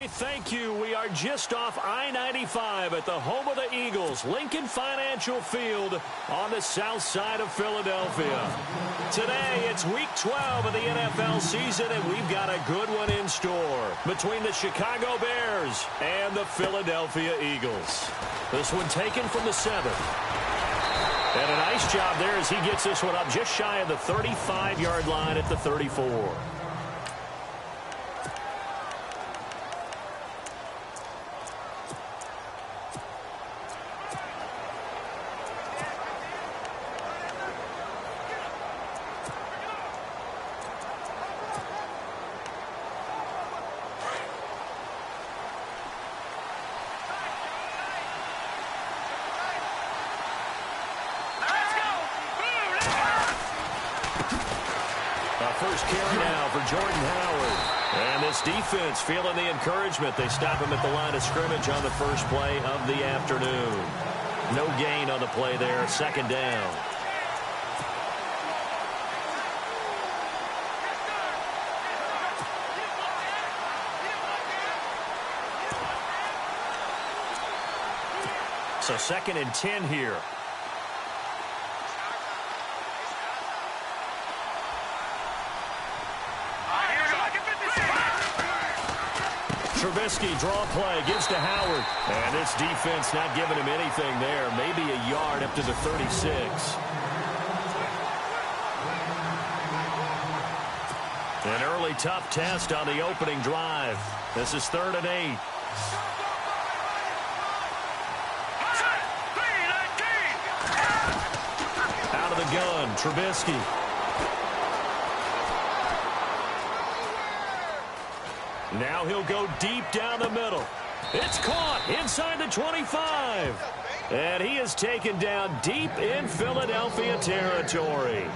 thank you. We are just off I-95 at the home of the Eagles, Lincoln Financial Field on the south side of Philadelphia. Today, it's week 12 of the NFL season, and we've got a good one in store between the Chicago Bears and the Philadelphia Eagles. This one taken from the 7th. And a nice job there as he gets this one up just shy of the 35-yard line at the 34. First carry now for Jordan Howard. And this defense feeling the encouragement. They stop him at the line of scrimmage on the first play of the afternoon. No gain on the play there. Second down. So 2nd and 10 here. Trubisky draw play, gives to Howard. And this defense not giving him anything there. Maybe a yard up to the 36. An early tough test on the opening drive. This is 3rd and 8. Out of the gun, Trubisky. Now he'll go deep down the middle. It's caught inside the 25. And he is taken down deep in Philadelphia territory.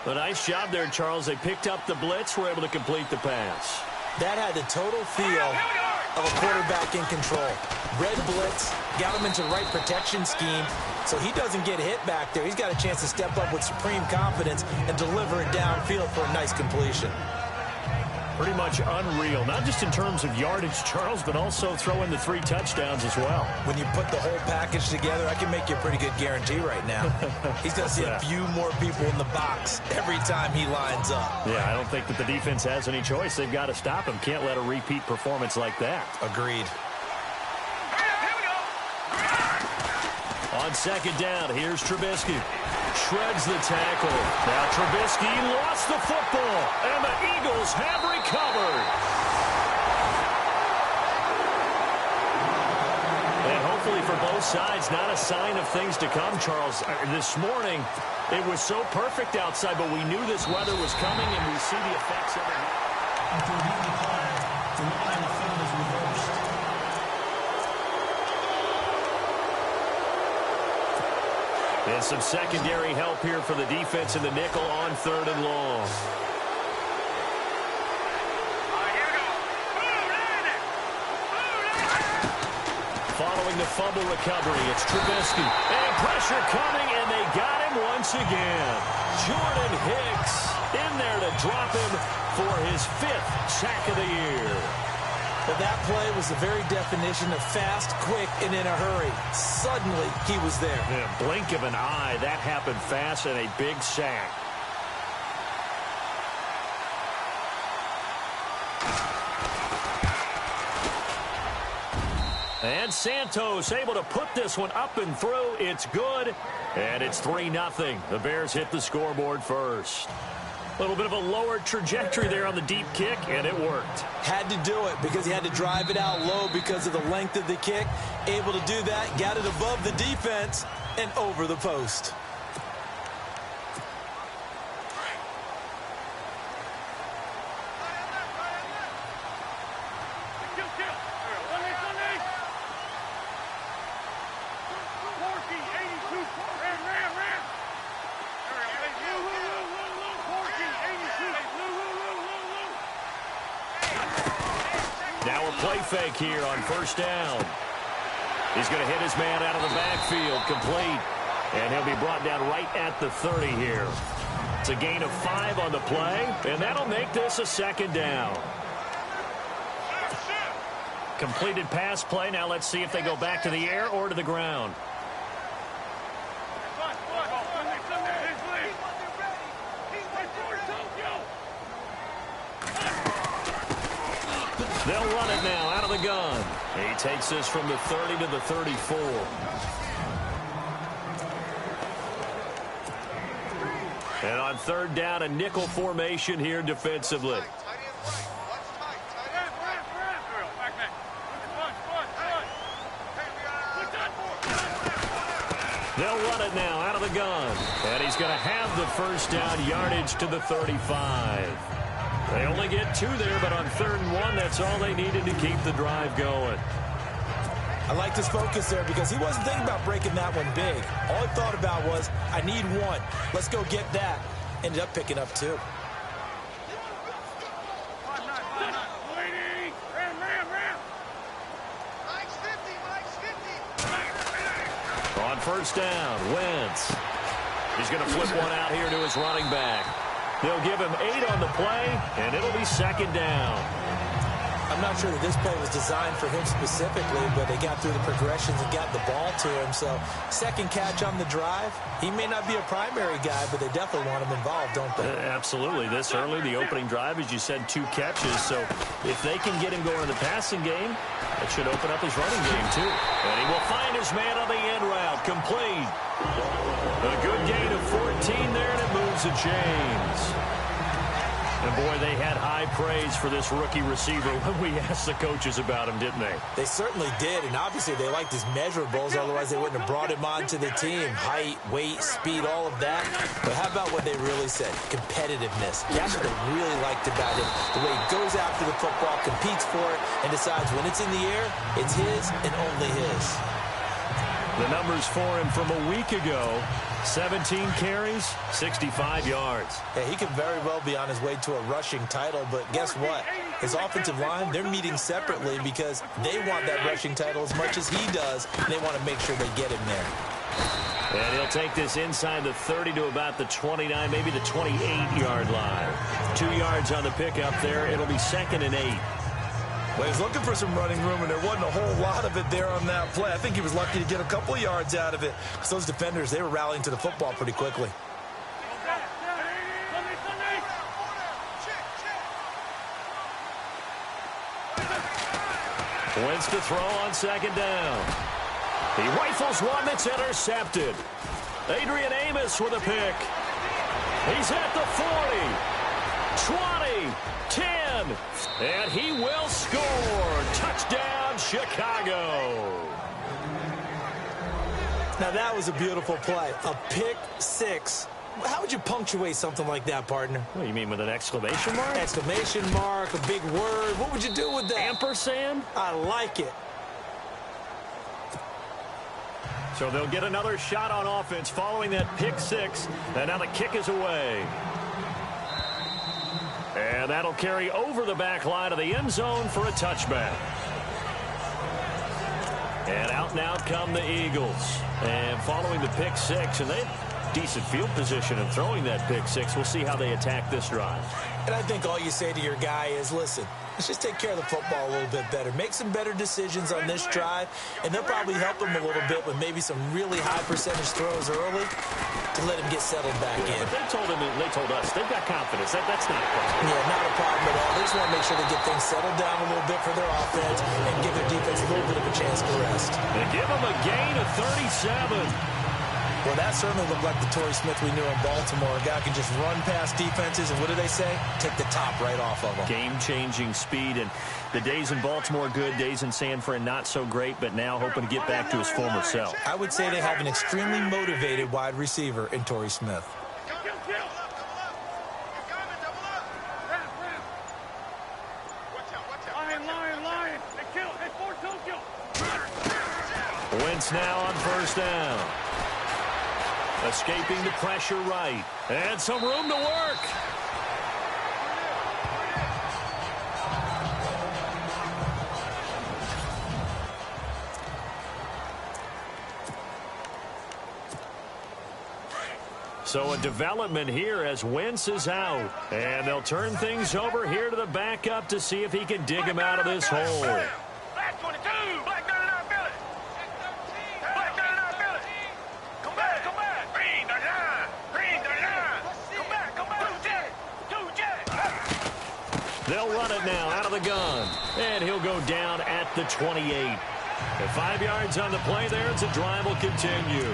A nice job there, Charles. They picked up the blitz, were able to complete the pass. That had the total feel of a quarterback in control. Red blitz, got him into the right protection scheme, so he doesn't get hit back there. He's got a chance to step up with supreme confidence and deliver it downfield for a nice completion. Pretty much unreal, not just in terms of yardage, Charles, but also throw in the 3 touchdowns as well. When you put the whole package together, I can make you a pretty good guarantee right now. He's going to see a few more people in the box every time he lines up. Yeah, I don't think that the defense has any choice. They've got to stop him. Can't let a repeat performance like that. Agreed. On 2nd down, here's Trubisky. Shreds the tackle. Now Trubisky lost the football, and the Eagles have recovered. And hopefully for both sides, not a sign of things to come, Charles. This morning, it was so perfect outside, but we knew this weather was coming, and we see the effects of it. After a legal flag, the line of field is reversed. And some secondary help here for the defense in the nickel on 3rd and long. Following the fumble recovery, it's Trubisky. And pressure coming, and they got him once again. Jordan Hicks in there to drop him for his 5th sack of the year. Well, that play was the very definition of fast, quick, and in a hurry. Suddenly, he was there. Yeah, blink of an eye, that happened fast, and a big sack. And Santos able to put this one up and through. It's good, and it's 3-0. The Bears hit the scoreboard first. A little bit of a lower trajectory there on the deep kick, and it worked. Had to do it because he had to drive it out low because of the length of the kick. Able to do that, got it above the defense and over the post. Now a play fake here on 1st down. He's going to hit his man out of the backfield, complete. And he'll be brought down right at the 30 here. It's a gain of 5 on the play, and that'll make this a 2nd down. completed pass play. Now let's see if they go back to the air or to the ground. They'll run it now out of the gun. He takes this from the 30 to the 34. And on third down, a nickel formation here defensively. They'll run it now out of the gun. And he's going to have the first down, yardage to the 35. They only get 2 there, but on 3rd and 1, that's all they needed to keep the drive going. I like his focus there because he wasn't thinking about breaking that one big. All he thought about was, I need 1. Let's go get that. Ended up picking up 2. On first down, Wentz. He's going to flip one out here to his running back. They'll give him 8 on the play, and it'll be 2nd down. I'm not sure that this play was designed for him specifically, but they got through the progressions and got the ball to him. So, second catch on the drive. He may not be a primary guy, but they definitely want him involved, don't they? Absolutely. This early, the opening drive, as you said, 2 catches. So, if they can get him going in the passing game, that should open up his running game, too. And he will find his man on the end route. Complete. A good gain of 14 there, and it moves the chains. And, boy, they had high praise for this rookie receiver when we asked the coaches about him, didn't they? They certainly did, and obviously they liked his measurables. Otherwise, they wouldn't have brought him onto the team. Height, weight, speed, all of that. But how about what they really said? Competitiveness. That's what they really liked about him. The way he goes after the football, competes for it, and decides when it's in the air, it's his and only his. The numbers for him from a week ago, 17 carries, 65 yards. Yeah, he could very well be on his way to a rushing title, but guess what? His offensive line, they're meeting separately because they want that rushing title as much as he does, and they want to make sure they get him there. And he'll take this inside the 30 to about the 29, maybe the 28-yard line. 2 yards on the pickup there. It'll be 2nd and 8. Well, he's looking for some running room, and there wasn't a whole lot of it there on that play. I think he was lucky to get a couple yards out of it. Because those defenders, they were rallying to the football pretty quickly. Wentz to throw on 2nd down. He rifles one that's intercepted. Adrian Amos with a pick. He's at the 40, 20, 10, and he will score. Touchdown, Chicago. Now, that was a beautiful play. A pick 6. How would you punctuate something like that, partner? What, you mean with an exclamation mark? Exclamation mark, a big word. What would you do with that? Ampersand? I like it. So they'll get another shot on offense following that pick 6. And now the kick is away. And that'll carry over the back line of the end zone for a touchback. And out come the Eagles. And following the pick 6, and they have decent field position in throwing that pick 6. We'll see how they attack this drive. And I think all you say to your guy is, listen, let's just take care of the football a little bit better. Make some better decisions on this drive, and they'll probably help him a little bit with maybe some really high percentage throws early to let him get settled back in. But they told us they've got confidence. That's not a problem. Yeah, not a problem at all. They just want to make sure they get things settled down a little bit for their offense and give their defense a little bit of a chance to rest. They give them a gain of 37. Well, that certainly looked like the Torrey Smith we knew in Baltimore. A guy can just run past defenses, and what do they say? Take the top right off of them. Game-changing speed, and the days in Baltimore good, days in San Fran not so great, but now hoping to get back to his former self. I would say they have an extremely motivated wide receiver in Torrey Smith. Wentz now on first down. Escaping the pressure right. And some room to work. So a development here as Wentz is out. And they'll turn things over here to the backup to see if he can dig him out of this hole. They'll run it now out of the gun, and he'll go down at the 28. At 5 yards on the play there, it's a drive will continue.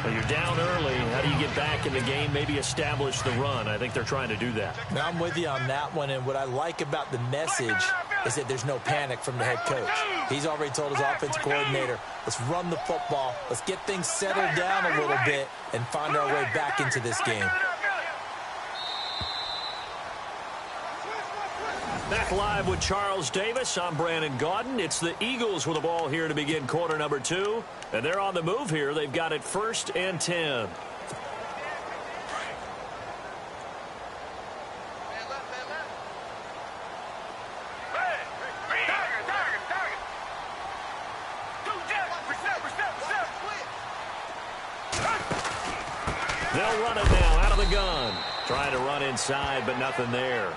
Well, you're down early. How do you get back in the game, maybe establish the run? I think they're trying to do that. Now, I'm with you on that one, and what I like about the message is that there's no panic from the head coach. He's already told his offensive coordinator, let's run the football, let's get things settled down a little bit and find our way back into this game. Back live with Charles Davis. I'm Brandon Gaudin. It's the Eagles with the ball here to begin quarter number 2. And they're on the move here. They've got it 1st and 10. They'll run it now out of the gun. Trying to run inside, but nothing there.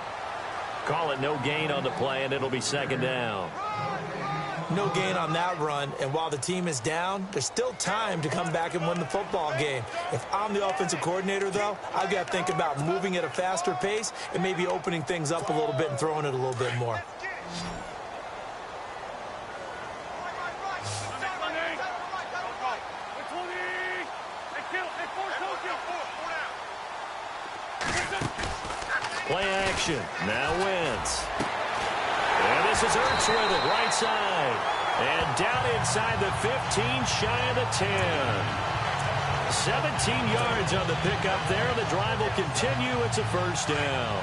Call it no gain on the play, and it'll be 2nd down. No gain on that run, and while the team is down, there's still time to come back and win the football game. If I'm the offensive coordinator, though, I've got to think about moving at a faster pace and maybe opening things up a little bit and throwing it a little bit more. Play action. Now Wentz. And this is Ertz with it, right side. And down inside the 15, shy of the 10. 17 yards on the pickup there. The drive will continue. It's a 1st down.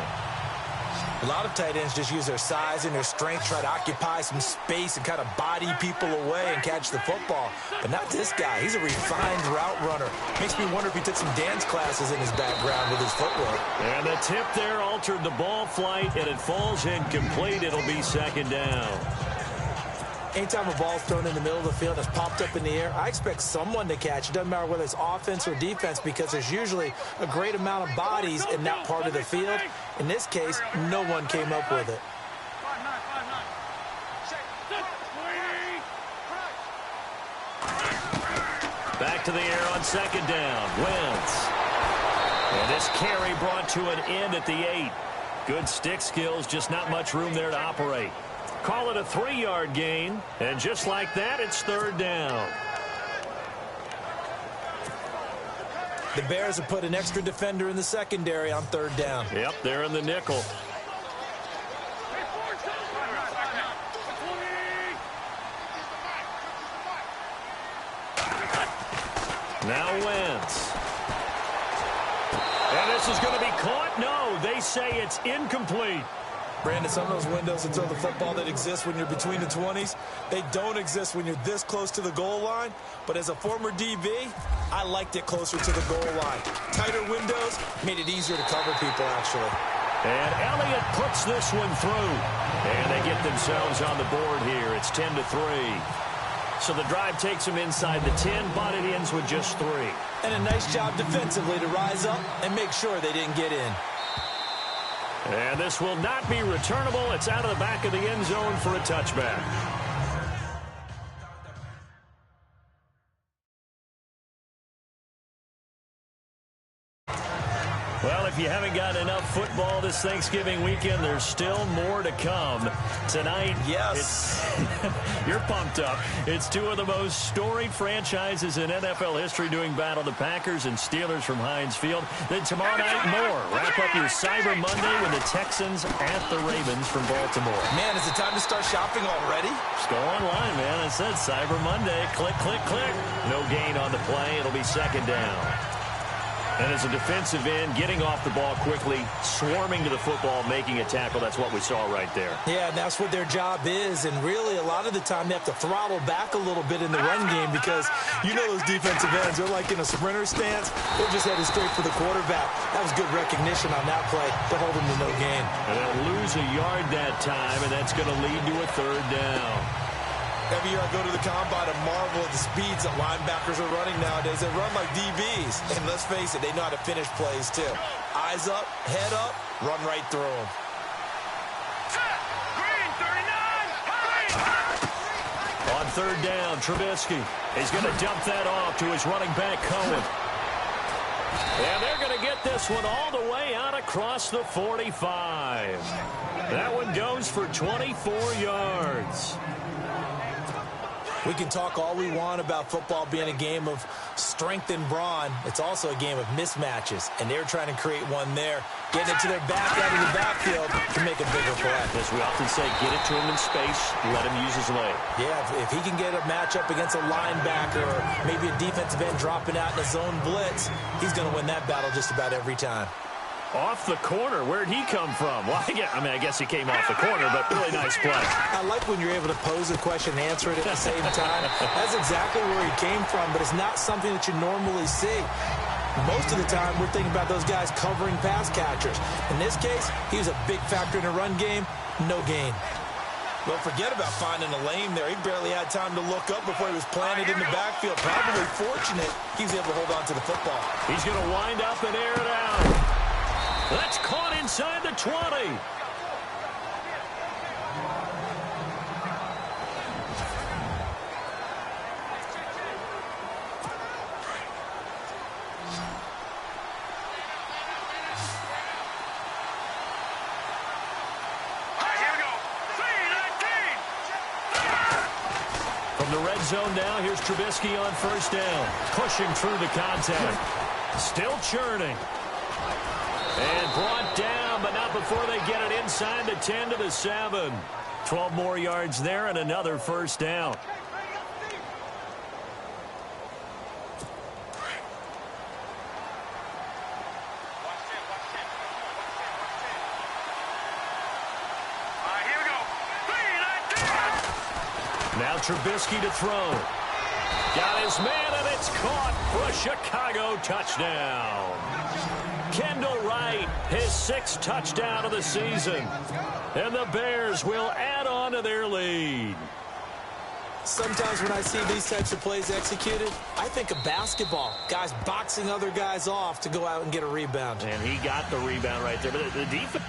A lot of tight ends just use their size and their strength, try to occupy some space and kind of body people away and catch the football. But not this guy. He's a refined route runner. Makes me wonder if he took some dance classes in his background with his footwork. And the tip there altered the ball flight, and it falls incomplete. It'll be 2nd down. Anytime a ball's thrown in the middle of the field that's popped up in the air, I expect someone to catch. It doesn't matter whether it's offense or defense because there's usually a great amount of bodies in that part of the field. In this case, no one came up with it. Back to the air on 2nd down. Wentz. And this carry brought to an end at the 8. Good stick skills, just not much room there to operate. Call it a 3-yard gain, and just like that, it's 3rd down. The Bears have put an extra defender in the secondary on 3rd down. Yep, they're in the nickel. Now Wentz. And this is going to be caught. No, they say it's incomplete. Brandon, some of those windows to throw the football that exist when you're between the 20s, they don't exist when you're this close to the goal line. But as a former DB, I liked it closer to the goal line. Tighter windows made it easier to cover people, actually. And Elliott puts this one through. And they get themselves on the board here. It's 10-3. So the drive takes them inside the 10, but it ends with just 3. And a nice job defensively to rise up and make sure they didn't get in. And this will not be returnable. It's out of the back of the end zone for a touchback. Well, if you haven't got enough football this Thanksgiving weekend, there's still more to come. Tonight, yes, you're pumped up. It's 2 of the most storied franchises in NFL history doing battle, the Packers and Steelers from Heinz Field. Then tomorrow night, more. Wrap up your Cyber Monday with the Texans at the Ravens from Baltimore. Man, is it time to start shopping already? Just go online, man. It said Cyber Monday. Click, click, click. No gain on the play. It'll be 2nd down. And as a defensive end, getting off the ball quickly, swarming to the football, making a tackle, that's what we saw right there. Yeah, and that's what their job is. And really, a lot of the time, they have to throttle back a little bit in the run game because you know those defensive ends, they're like in a sprinter stance. They're just headed straight for the quarterback. That was good recognition on that play to hold them to no gain. And they'll lose a yard that time, and that's going to lead to a 3rd down. Every year I go to the combine and marvel at the speeds that linebackers are running nowadays. They run like DBs. And let's face it, they know how to finish plays too. Eyes up, head up, run right through them. third down. Trubisky is going to dump that off to his running back, Cohen. And they're going to get this one all the way out across the 45. That one goes for 24 yards. We can talk all we want about football being a game of strength and brawn. It's also a game of mismatches, and they're trying to create one there. Getting it to their back out of the backfield to make a bigger play. As we often say, get it to him in space, let him use his leg. Yeah, if he can get a matchup against a linebacker or maybe a defensive end dropping out in a zone blitz, he's going to win that battle just about every time. Off the corner. Where'd he come from? Well, I guess he came off the corner, but really nice play. I like when you're able to pose a question and answer it at the same time. That's exactly where he came from, but it's not something that you normally see. Most of the time, we're thinking about those guys covering pass catchers. In this case, he was a big factor in the run game. No gain. Well, forget about finding a lane there. He barely had time to look up before he was planted in the backfield. Probably fortunate he was able to hold on to the football. He's going to wind up and air it out. That's caught inside the 20. From the red zone now, here's Trubisky on first down. Pushing through the contact. Still churning. And brought down, but not before they get it inside the 10 to the 7. 12 more yards there and another first down. Now Trubisky to throw. Got his man, and it's caught for a Chicago touchdown. Kendall Wright, his 6th touchdown of the season. And the Bears will add on to their lead. Sometimes when I see these types of plays executed, I think of basketball. Guys boxing other guys off to go out and get a rebound. And he got the rebound right there. But the defense...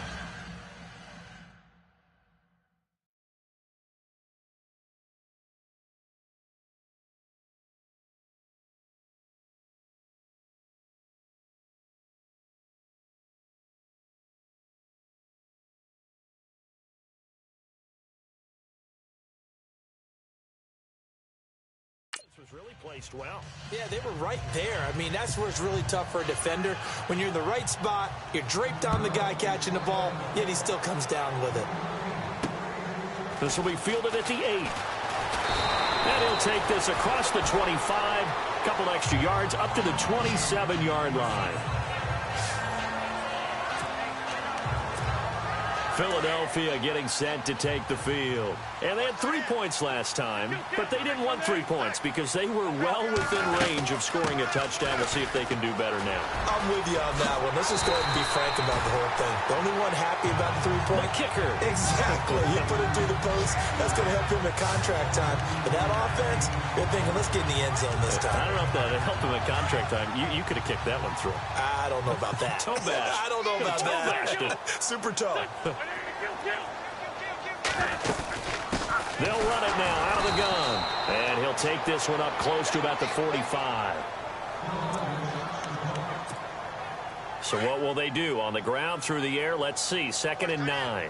was really placed well. Yeah, they were right there. I mean, that's where it's really tough for a defender. When you're in the right spot, you're draped on the guy catching the ball, yet he still comes down with it. This will be fielded at the 8. And he'll take this across the 25, a couple extra yards, up to the 27-yard line. Philadelphia getting set to take the field. And they had 3 points last time, but they didn't want 3 points because they were well within range of scoring a touchdown. We'll see if they can do better now. I'm with you on that one. Let's just go ahead and be frank about the whole thing. The only one happy about the 3-point? The kicker. Exactly. You put it through the post. That's going to help him at contract time. But that offense, they're thinking, let's get in the end zone this time. I don't know if that helped him at contract time. You could have kicked that one through. I don't know about that. Toe bash. I don't know about that. Super toe. They'll run it now out of the gun. And he'll take this one up close to about the 45. So what will they do? On the ground, through the air, let's see. 2nd and 9.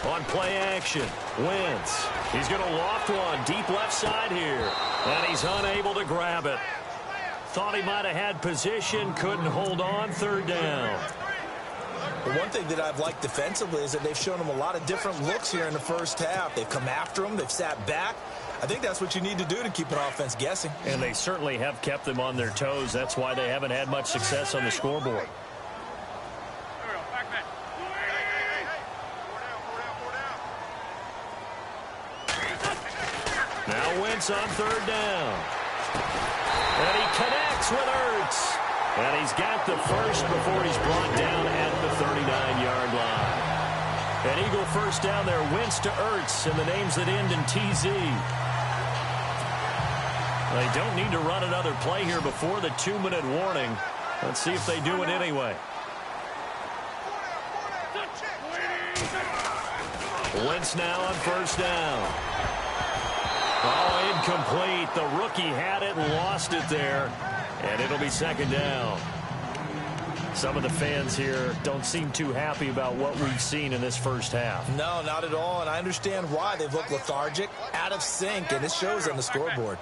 On play action, Wentz. He's going to loft one deep left side here. And he's unable to grab it. Thought he might have had position, couldn't hold on. 3rd down. Well, one thing that I've liked defensively is that they've shown him a lot of different looks here in the first half. They've come after him. They've sat back. I think that's what you need to do to keep an offense guessing. And they certainly have kept them on their toes. That's why they haven't had much success on the scoreboard. Now Wentz on 3rd down. And he connects with Ertz. And he's got the first before he's brought down at the 39-yard line. An Eagle first down there. Wentz to Ertz, and the names that end in TZ. They don't need to run another play here before the 2-minute warning. Let's see if they do it anyway. Wentz now on first down. Oh, incomplete. The rookie had it and lost it there. And it'll be second down. Some of the fans here don't seem too happy about what we've seen in this first half. No, not at all, and I understand why. They've looked lethargic, out of sync, and it shows on the scoreboard.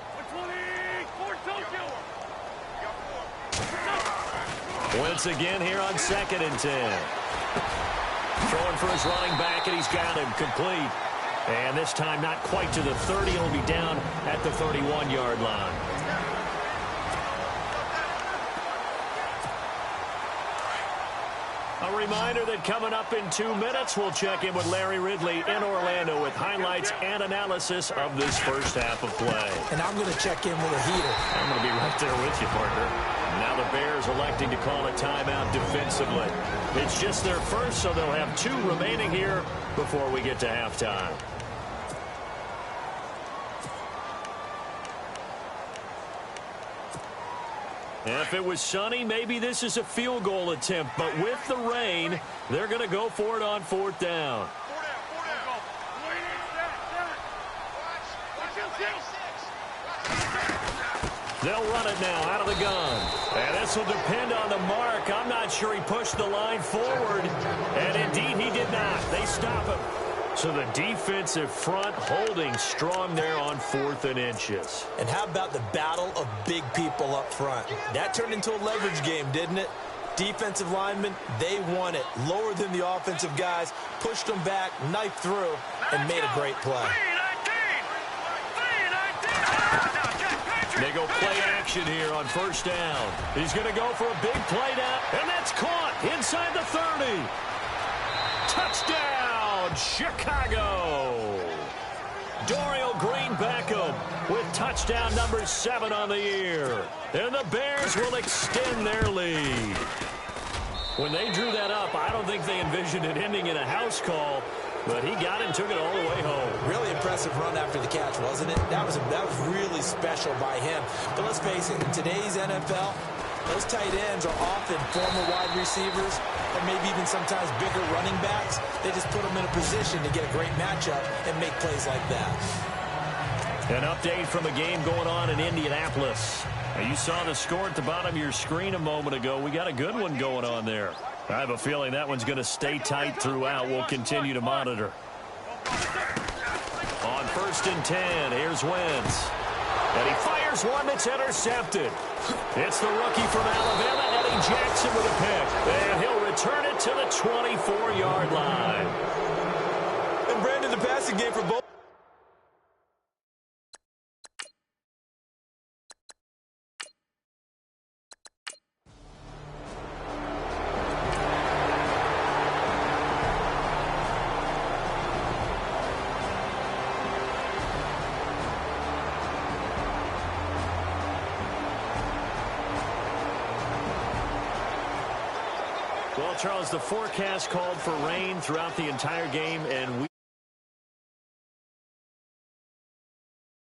Wentz again here on 2nd and 10. Throwing for his running back, and he's got him complete. And this time not quite to the 30. He'll be down at the 31-yard line. A reminder that coming up in 2 minutes, we'll check in with Larry Ridley in Orlando with highlights and analysis of this first half of play. And I'm going to check in with a heater. I'm going to be right there with you, partner. Now the Bears electing to call a timeout defensively. It's just their first, so they'll have 2 remaining here before we get to halftime. If it was sunny, maybe this is a field goal attempt. But with the rain, they're going to go for it on 4th down. They'll run it now out of the gun. And this will depend on the mark. I'm not sure he pushed the line forward. And indeed, he did not. They stop him. So the defensive front holding strong there on 4th and inches. And how about the battle of big people up front? That turned into a leverage game, didn't it? Defensive linemen, they won it. Lower than the offensive guys, pushed them back, knifed through, and made a great play. They go play action here on first down. He's going to go for a big play now, and that's caught inside the 30. Touchdown, Chicago. Dorial Green-Beckham with touchdown number 7 on the year. And the Bears will extend their lead. When they drew that up, I don't think they envisioned it ending in a house call, but he got it and took it all the way home. Really impressive run after the catch, wasn't it? That was really special by him. But let's face it, in today's NFL, those tight ends are often former wide receivers or maybe even sometimes bigger running backs. They just put them in a position to get a great matchup and make plays like that. An update from a game going on in Indianapolis. Now, you saw the score at the bottom of your screen a moment ago. We got a good one going on there. I have a feeling that one's going to stay tight throughout. We'll continue to monitor. On 1st and 10, here's Wentz. And he fires one that's intercepted. It's the rookie from Alabama, Eddie Jackson, with a pick. And he'll return it to the 24-yard line. And Brandon, the passing game for both. Well, Charles, the forecast called for rain throughout the entire game, and we